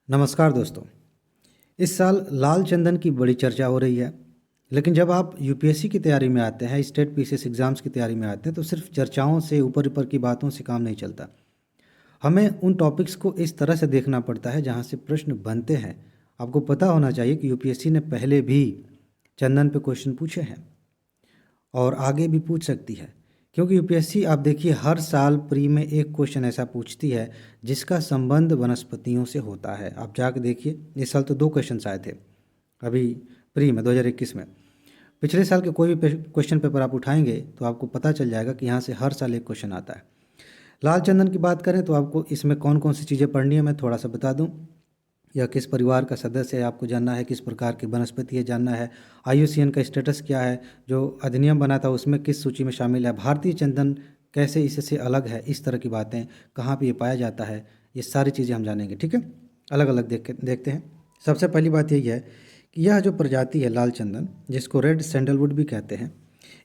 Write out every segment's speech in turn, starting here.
नमस्कार दोस्तों। इस साल लाल चंदन की बड़ी चर्चा हो रही है, लेकिन जब आप यूपीएससी की तैयारी में आते हैं, स्टेट पीसीएस एग्ज़ाम्स की तैयारी में आते हैं, तो सिर्फ चर्चाओं से ऊपर ऊपर की बातों से काम नहीं चलता। हमें उन टॉपिक्स को इस तरह से देखना पड़ता है जहाँ से प्रश्न बनते हैं। आपको पता होना चाहिए कि यूपीएससी ने पहले भी चंदन पे क्वेश्चन पूछे हैं और आगे भी पूछ सकती है, क्योंकि यूपीएससी आप देखिए हर साल प्री में एक क्वेश्चन ऐसा पूछती है जिसका संबंध वनस्पतियों से होता है। आप जाके देखिए, इस साल तो 2 क्वेश्चन आए थे अभी प्री में 2021 में। पिछले साल के कोई भी क्वेश्चन पेपर आप उठाएंगे तो आपको पता चल जाएगा कि यहाँ से हर साल एक क्वेश्चन आता है। लाल चंदन की बात करें तो आपको इसमें कौन कौन सी चीज़ें पढ़नी है मैं थोड़ा सा बता दूं। यह किस परिवार का सदस्य है आपको जानना है, किस प्रकार की वनस्पति है जानना है, आईयूसीएन का स्टेटस क्या है, जो अधिनियम बना था उसमें किस सूची में शामिल है, भारतीय चंदन कैसे इससे अलग है, इस तरह की बातें, कहाँ पे ये पाया जाता है, ये सारी चीज़ें हम जानेंगे। ठीक है, अलग अलग देखते हैं। सबसे पहली बात यही है कि यह जो प्रजाति है लाल चंदन, जिसको रेड सैंडलवुड भी कहते हैं,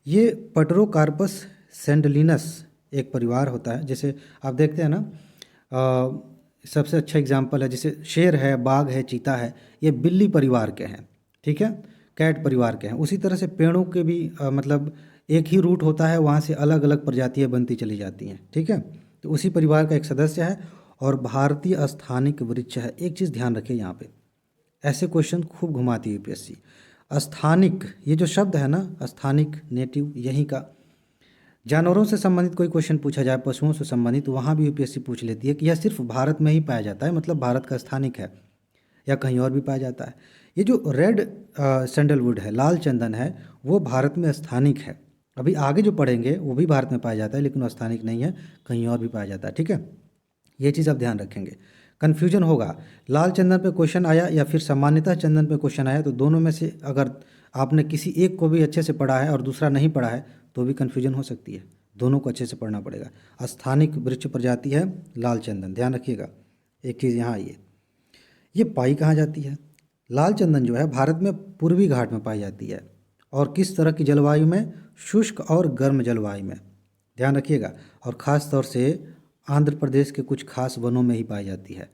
ये पटरोकार्पस सैंडलिनस एक परिवार होता है। जैसे आप देखते हैं ना, सबसे अच्छा एग्जाम्पल है, जैसे शेर है, बाघ है, चीता है, ये बिल्ली परिवार के हैं। ठीक है, कैट परिवार के हैं। उसी तरह से पेड़ों के भी मतलब एक ही रूट होता है, वहाँ से अलग अलग प्रजातियाँ बनती चली जाती हैं। ठीक है, तो उसी परिवार का एक सदस्य है और भारतीय स्थानिक वृक्ष है। एक चीज़ ध्यान रखिए, यहाँ पे ऐसे क्वेश्चन खूब घुमाती है यूपीएससी। स्थानिक, ये जो शब्द है ना, स्थानिक, नेटिव, यहीं का। जानवरों से संबंधित कोई क्वेश्चन पूछा जाए, पशुओं से संबंधित, तो वहाँ भी यूपीएससी पूछ लेती है कि यह सिर्फ भारत में ही पाया जाता है, मतलब भारत का स्थानिक है, या कहीं और भी पाया जाता है। ये जो रेड सैंडलवुड है, लाल चंदन है, वो भारत में स्थानिक है। अभी आगे जो पढ़ेंगे वो भी भारत में पाया जाता है, लेकिन वो स्थानिक नहीं है, कहीं और भी पाया जाता है। ठीक है, ये चीज़ आप ध्यान रखेंगे। कन्फ्यूजन होगा, लाल चंदन पे क्वेश्चन आया या फिर सामान्यतः चंदन पे क्वेश्चन आया, तो दोनों में से अगर आपने किसी एक को भी अच्छे से पढ़ा है और दूसरा नहीं पढ़ा है तो भी कन्फ्यूजन हो सकती है। दोनों को अच्छे से पढ़ना पड़ेगा। स्थानिक वृक्ष प्रजाति है लाल चंदन, ध्यान रखिएगा। एक चीज़ यहाँ आइए, ये पाई कहाँ जाती है? लाल चंदन जो है भारत में पूर्वी घाट में पाई जाती है। और किस तरह की जलवायु में? शुष्क और गर्म जलवायु में, ध्यान रखिएगा। और ख़ास तौर से आंध्र प्रदेश के कुछ खास वनों में ही पाई जाती है।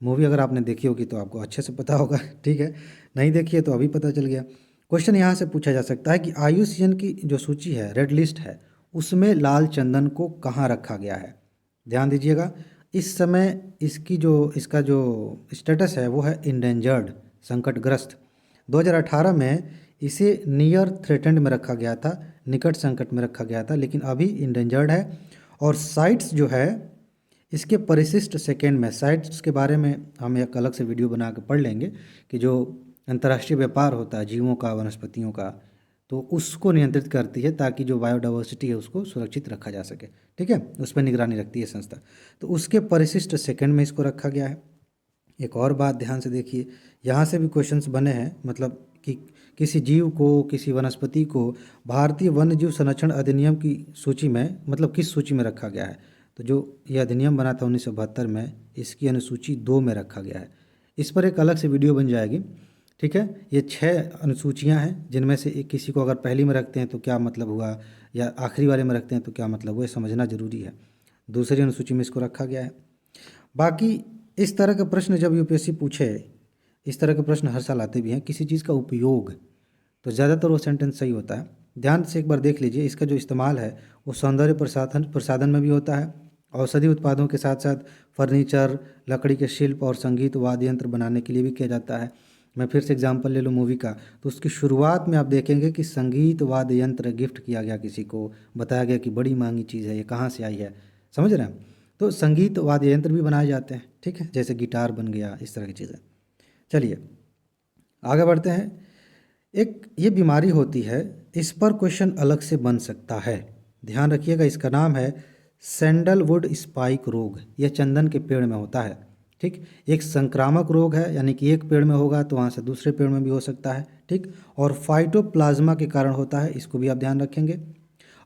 मूवी अगर आपने देखी होगी तो आपको अच्छे से पता होगा। ठीक है, नहीं देखी है तो अभी पता चल गया। क्वेश्चन यहाँ से पूछा जा सकता है कि आईयूसीएन की जो सूची है, रेड लिस्ट है, उसमें लाल चंदन को कहाँ रखा गया है? ध्यान दीजिएगा, इस समय इसका जो स्टेटस है वो है इंडेंजर्ड, संकटग्रस्त। 2018 में इसे नियर थ्रेटेंड में रखा गया था, निकट संकट में रखा गया था, लेकिन अभी इंडेंजर्ड है। और साइट्स जो है इसके परिशिष्ट सेकेंड में, साइट्स के बारे में हम एक अलग से वीडियो बना के पढ़ लेंगे कि जो अंतर्राष्ट्रीय व्यापार होता है जीवों का, वनस्पतियों का, तो उसको नियंत्रित करती है ताकि जो बायोडाइवर्सिटी है उसको सुरक्षित रखा जा सके। ठीक है, उस पर निगरानी रखती है संस्था, तो उसके परिशिष्ट सेकंड में इसको रखा गया है। एक और बात ध्यान से देखिए, यहाँ से भी क्वेश्चंस बने हैं, मतलब कि किसी जीव को, किसी वनस्पति को भारतीय वन्य जीव संरक्षण अधिनियम की सूची में, मतलब किस सूची में रखा गया है? तो जो ये अधिनियम बना था 1972 में, इसकी अनुसूची 2 में रखा गया है। इस पर एक अलग से वीडियो बन जाएगी। ठीक है, ये 6 अनुसूचियाँ हैं, जिनमें से एक किसी को अगर पहली में रखते हैं तो क्या मतलब हुआ, या आखिरी वाले में रखते हैं तो क्या मतलब हुआ, ये समझना जरूरी है। दूसरी अनुसूची में इसको रखा गया है। बाकी इस तरह के प्रश्न जब यूपीएससी पूछे, इस तरह के प्रश्न हर साल आते भी हैं, किसी चीज़ का उपयोग, तो ज़्यादातर वो सेंटेंस सही होता है। ध्यान से एक बार देख लीजिए, इसका जो इस्तेमाल है वो सौंदर्य प्रसाधन में भी होता है, औषधि उत्पादों के साथ साथ फर्नीचर, लकड़ी के शिल्प और संगीत वाद्य यंत्र बनाने के लिए भी किया जाता है। मैं फिर से एग्जांपल ले लूँ मूवी का, तो उसकी शुरुआत में आप देखेंगे कि संगीत वाद्य यंत्र गिफ्ट किया गया, किसी को बताया गया कि बड़ी महंगी चीज़ है, ये कहाँ से आई है, समझ रहे हैं? तो संगीत वाद्य यंत्र भी बनाए जाते हैं। ठीक है, जैसे गिटार बन गया, इस तरह की चीज़ें। चलिए आगे बढ़ते हैं। एक ये बीमारी होती है, इस पर क्वेश्चन अलग से बन सकता है, ध्यान रखिएगा। इसका नाम है सैंडलवुड स्पाइक रोग। यह चंदन के पेड़ में होता है। ठीक, एक संक्रामक रोग है, यानी कि एक पेड़ में होगा तो वहाँ से दूसरे पेड़ में भी हो सकता है। ठीक, और फाइटोप्लाज्मा के कारण होता है, इसको भी आप ध्यान रखेंगे।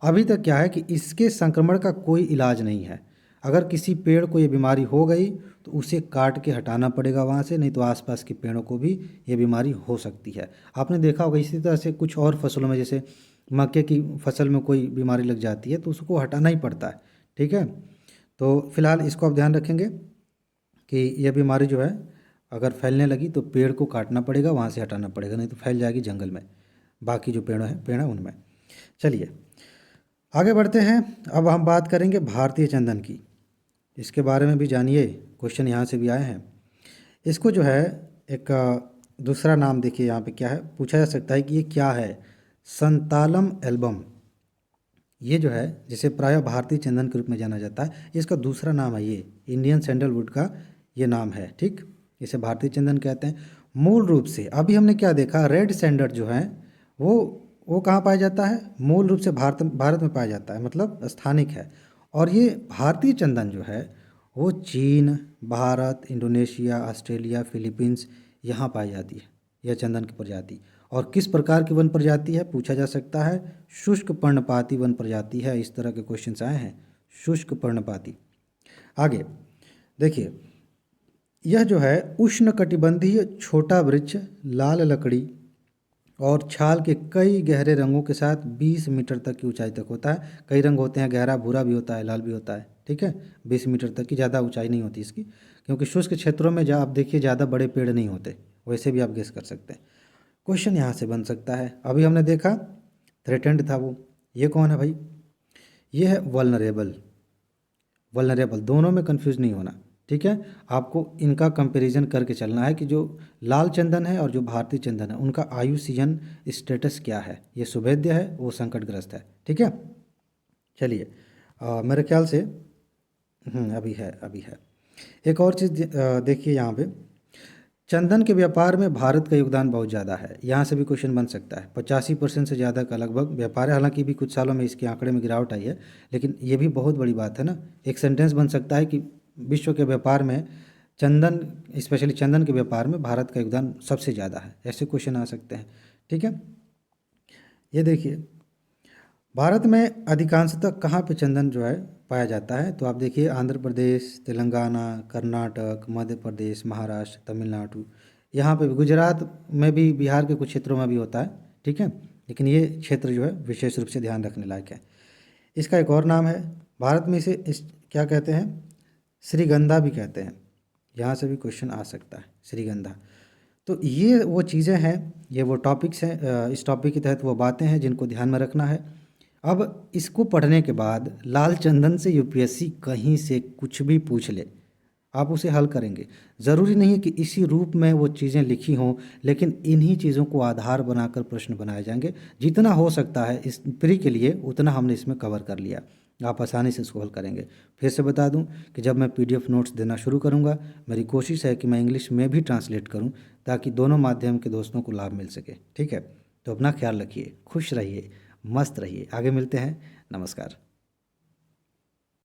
अभी तक क्या है कि इसके संक्रमण का कोई इलाज नहीं है। अगर किसी पेड़ को ये बीमारी हो गई तो उसे काट के हटाना पड़ेगा वहाँ से, नहीं तो आसपास के पेड़ों को भी ये बीमारी हो सकती है। आपने देखा होगा इसी तरह से कुछ और फसलों में, जैसे मक्के की फसल में कोई बीमारी लग जाती है तो उसको हटाना ही पड़ता है। ठीक है, तो फिलहाल इसको आप ध्यान रखेंगे। कि यह बीमारी जो है अगर फैलने लगी तो पेड़ को काटना पड़ेगा, वहाँ से हटाना पड़ेगा, नहीं तो फैल जाएगी जंगल में, बाकी जो पेड़ हैं उनमें। चलिए आगे बढ़ते हैं। अब हम बात करेंगे भारतीय चंदन की। इसके बारे में भी जानिए, क्वेश्चन यहाँ से भी आए हैं। इसको जो है एक दूसरा नाम देखिए यहाँ पे क्या है, पूछा जा सकता है कि ये क्या है। संतालम एल्बम, ये जो है जिसे प्रायः भारतीय चंदन के रूप में जाना जाता है, इसका दूसरा नाम है ये इंडियन सैंडलवुड का ये नाम है, ठीक। इसे भारतीय चंदन कहते हैं। मूल रूप से अभी हमने क्या देखा, रेड सैंडल जो है वो कहाँ पाया जाता है, मूल रूप से भारत में पाया जाता है, मतलब स्थानिक है। और ये भारतीय चंदन जो है वो चीन, भारत, इंडोनेशिया, ऑस्ट्रेलिया, फिलीपींस यहाँ पाई जाती है यह चंदन की प्रजाति। और किस प्रकार की वन प्रजाति है पूछा जा सकता है, शुष्क पर्णपाती वन प्रजाति है। इस तरह के क्वेश्चंस आए हैं, शुष्क पर्णपाती। आगे देखिए, यह जो है उष्णकटिबंधीय छोटा वृक्ष, लाल लकड़ी और छाल के कई गहरे रंगों के साथ 20 मीटर तक की ऊंचाई तक होता है। कई रंग होते हैं, गहरा भूरा भी होता है, लाल भी होता है, ठीक है। 20 मीटर तक की, ज़्यादा ऊंचाई नहीं होती इसकी, क्योंकि शुष्क क्षेत्रों में जहाँ आप देखिए ज़्यादा बड़े पेड़ नहीं होते, वैसे भी आप गेस कर सकते हैं। क्वेश्चन यहाँ से बन सकता है, अभी हमने देखा थ्रेटेंड था वो, ये कौन है भाई, ये है वल्नरेबल। वल्नरेबल दोनों में कंफ्यूज नहीं होना, ठीक है। आपको इनका कंपैरिजन करके चलना है कि जो लाल चंदन है और जो भारतीय चंदन है उनका आयुसीजन स्टेटस क्या है। ये सुभेद्य है, वो संकटग्रस्त है, ठीक है। चलिए मेरे ख्याल से अभी है। एक और चीज़ देखिए यहाँ पे, चंदन के व्यापार में भारत का योगदान बहुत ज़्यादा है। यहाँ से भी क्वेश्चन बन सकता है। 85% से ज़्यादा का लगभग व्यापार है, हालांकि भी कुछ सालों में इसके आंकड़े में गिरावट आई है, लेकिन ये भी बहुत बड़ी बात है ना। एक सेंटेंस बन सकता है कि विश्व के व्यापार में चंदन, स्पेशली चंदन के व्यापार में भारत का योगदान सबसे ज़्यादा है। ऐसे क्वेश्चन आ सकते हैं, ठीक है। ये देखिए, भारत में अधिकांशतः कहाँ पे चंदन जो है पाया जाता है, तो आप देखिए आंध्र प्रदेश, तेलंगाना, कर्नाटक, मध्य प्रदेश, महाराष्ट्र, तमिलनाडु, यहाँ पे भी, गुजरात में भी, बिहार के कुछ क्षेत्रों में भी होता है, ठीक है। लेकिन ये क्षेत्र जो है विशेष रूप से ध्यान रखने लायक है। इसका एक और नाम है, भारत में इसे क्या कहते हैं, श्रीगंधा भी कहते हैं। यहाँ से भी क्वेश्चन आ सकता है, श्रीगंधा। तो ये वो चीज़ें हैं, ये वो टॉपिक्स हैं, इस टॉपिक के तहत वो बातें हैं जिनको ध्यान में रखना है। अब इसको पढ़ने के बाद लाल चंदन से यूपीएससी कहीं से कुछ भी पूछ ले, आप उसे हल करेंगे। ज़रूरी नहीं है कि इसी रूप में वो चीज़ें लिखी हों, लेकिन इन्हीं चीज़ों को आधार बनाकर प्रश्न बनाए जाएंगे। जितना हो सकता है इस प्री के लिए उतना हमने इसमें कवर कर लिया, आप आसानी से इसको हल करेंगे। फिर से बता दूं कि जब मैं पीडीएफ नोट्स देना शुरू करूंगा, मेरी कोशिश है कि मैं इंग्लिश में भी ट्रांसलेट करूं, ताकि दोनों माध्यम के दोस्तों को लाभ मिल सके, ठीक है। तो अपना ख्याल रखिए, खुश रहिए, मस्त रहिए। आगे मिलते हैं, नमस्कार।